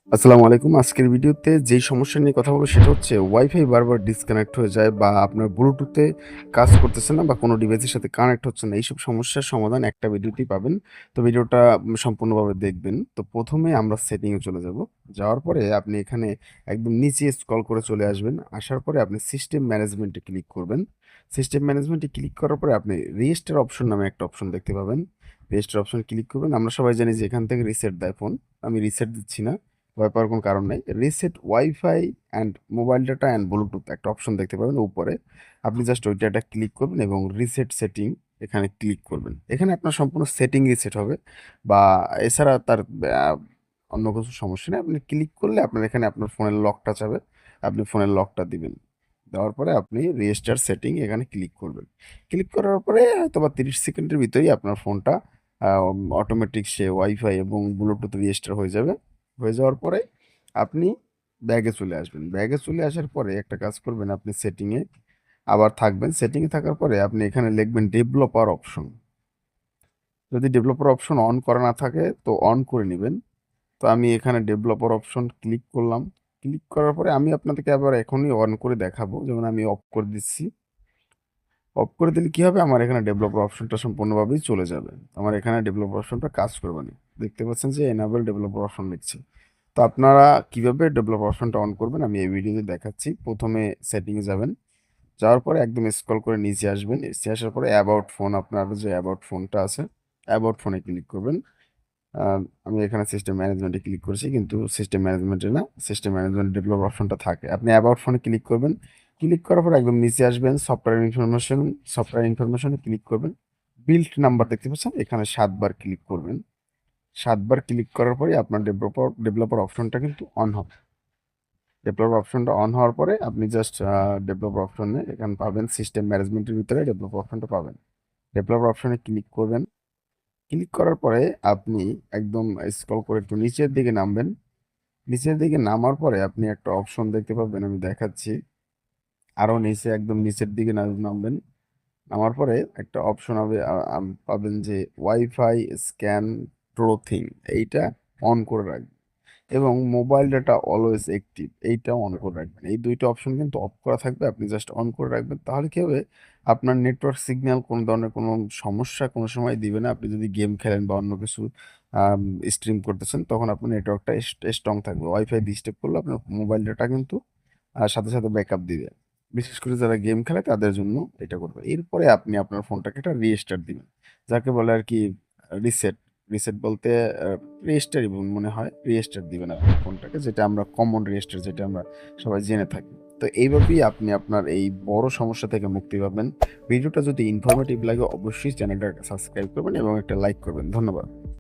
আসসালামু আলাইকুম। আজকের ভিডিওতে যেই সমস্যা নিয়ে কথা বলবো সেটা হচ্ছে ওয়াইফাই বারবার ডিসকানেক্ট হয়ে যায় বা আপনার ব্লুটুথে কাজ করতেছে না বা কোনো ডিভাইসের সাথে কানেক্ট হচ্ছে না। এইসব সমস্যার সমাধান একটা ভিডিওতেই পাবেন। তো ভিডিওটা সম্পূর্ণভাবে দেখবেন। তো ১ম এ আমরা সেটিং এ চলে যাব। যাওয়ার পরে আপনি এখানে একদম নিচে স্ক্রল করে চলে আসবেন। আসার পরে আপনি সিস্টেম ম্যানেজমেন্ট এ ক্লিক করবেন। সিস্টেম ম্যানেজমেন্ট এ ক্লিক করার পরে আপনি রিস্টার অপশন নামে একটা অপশন দেখতে পাবেন। রিস্টার অপশন ক্লিক করবেন। আমরা সবাই জানি যে এখান থেকে রিসেট দেয় ফোন। আমি রিসেট দিচ্ছি না। ভয় পাওয়ার কোনো কারণ নাই। Reset wifi and mobile data and Bluetooth একটা অপশন দেখতে পাবেন উপরে। আপনি জাস্ট ওইটাটা ক্লিক করবেন এবং রিসেট সেটিং এখানে ক্লিক করবেন। এখানে আপনার সম্পূর্ণ সেটিং রিসেট হবে বা এছাড়া তার অন্য কিছু সমস্যা নেই। আপনি ক্লিক করলে আপনার এখানে আপনার ফোনের লকটা চাবে। আপনি ফোনের লকটা দিবেন। দেওয়ার পরে আপনি রিস্টার সেটিং এখানে ক্লিক করবেন। ক্লিক করার পরে হয়তোবা ৩০ সেকেন্ডের ভিতরেই আপনার ফোনটা আ অটোমেটিক সে ওয়াইফাই এবং ব্লুটুথ রিস্টার হয়ে যাবে। হয়ে যাওয়ার পরে আপনি ব্যাগে চলে আসবেন। ব্যাগে চলে আসার পরে একটা কাজ করবেন, আপনি সেটিংয়ে আবার থাকবেন। সেটিংয়ে থাকার পরে আপনি এখানে লিখবেন ডেভেলপার অপশন। যদি ডেভেলপার অপশন অন করা না থাকে তো অন করে নিবেন। তো আমি এখানে ডেভেলপার অপশন ক্লিক করলাম। ক্লিক করার পরে আমি আপনাদেরকে আবার এখনই অন করে দেখাবো। যেমন আমি অফ করে দিচ্ছি। অফ করে দিলে কি হবে? আমার এখানে ডেভেলপার অপশনটা সম্পূর্ণভাবেই চলে যাবে। আমার এখানে ডেভেলপার অপশনটা কাজ করবে না। দেখতে পাচ্ছেন যে এনেবল ডেভেলপার অপশন লিখছে। তো আপনারা কিভাবে ডেভেলপার অপশনটা অন করবেন আমি এই ভিডিওতে দেখাচ্ছি। ১ম এ সেটিংয়ে যাবেন। যাওয়ার পরে একদম স্ক্রল করে নিচে আসবেন। নিচে আসার পরে অ্যাবাউট ফোন আপনার যে অ্যাবাউট ফোনটা আছে, অ্যাবাউট ফোনে ক্লিক করবেন। আ আমি এখানে সিস্টেম ম্যানেজমেন্টে ক্লিক করেছি কিন্তু সিস্টেম ম্যানেজমেন্টে না, সিস্টেম ম্যানেজমেন্ট ডেভেলপার অপশনটা থাকে। আপনি অ্যাবাউট ফোনে ক্লিক করবেন। ক্লিক করার পর একদম নিচে আসবেন সফটওয়্যার ইনফরমেশনে ক্লিক করবেন। বিল্ড নাম্বার দেখতে পাচ্ছেন? এখানে ৭ বার ক্লিক করবেন। ৭ বার ক্লিক করার পরেই আপনার ডেভেলপার অপশনটা কিন্তু অন হবে। ডেভেলপার অপশনটা অন হওয়ার পরে আপনি জাস্ট ডেভেলপার অপশনে এখানে পাবেন সিস্টেম ম্যানেজমেন্টের ভিতরে ডেভেলপার অপশনটা পাবেন। ডেভেলপার অপশনে ক্লিক করবেন। ক্লিক করার পরে আপনি একদম স্ক্রল করে একটু নিচের দিকে নামবেন। নিচের দিকে নামার পরে আপনি একটা অপশন দেখতে পাবেন, আমি দেখাচ্ছি। আরো নিচে একদম নিচের দিকে নামবেন। নামার পরে একটা অপশন হবে পাবেন যে ওয়াইফাই স্ক্যান প্রো থিং, এইটা অন করে রাখবেন এবং মোবাইল ডাটা অলওয়েজ অ্যাক্টিভ এইটাও অন করে রাখবেন। এই ২ টা অপশন কিন্তু অফ করা থাকবে। আপনি জাস্ট অন করে রাখবেন। তাহলে কি হবে? আপনার নেটওয়ার্ক সিগন্যাল কোনো ধরনের কোনো সমস্যা কোনো সময় দিবে না। আপনি যদি গেম খেলেন বা অন্য কিছু আম স্ট্রিম করতেছেন তখন আপনার নেটওয়ার্কটা স্ট্রং থাকবে। ওয়াইফাই ডিস্টার্ব করলে আপনার মোবাইল ডাটা কিন্তু সাথে ব্যাকআপ দিবে। বিশেষ করে যারা গেম খেলে তাদের জন্য এটা করবে। এরপরে আপনি আপনার ফোনটাকে একটা রিস্টার্ট দিবেন। যাকে বলে আরকি রিসেট। রিসেট বলতে আ রিস্টারই মনে হয়। রিস্টার দিবেন আপনার ফোনটাকে, যেটা আমরা কমন রিস্টার যেটা আমরা সবাই জেনে থাকি। তো এইভাবেই আপনি আপনার এই বড় সমস্যা থেকে মুক্তি পাবেন। ভিডিওটা যদি ইনফরমেটিভ লাগে অবশ্যই চ্যানেলটা সাবস্ক্রাইব করবেন এবং একটা লাইক করবেন। ধন্যবাদ।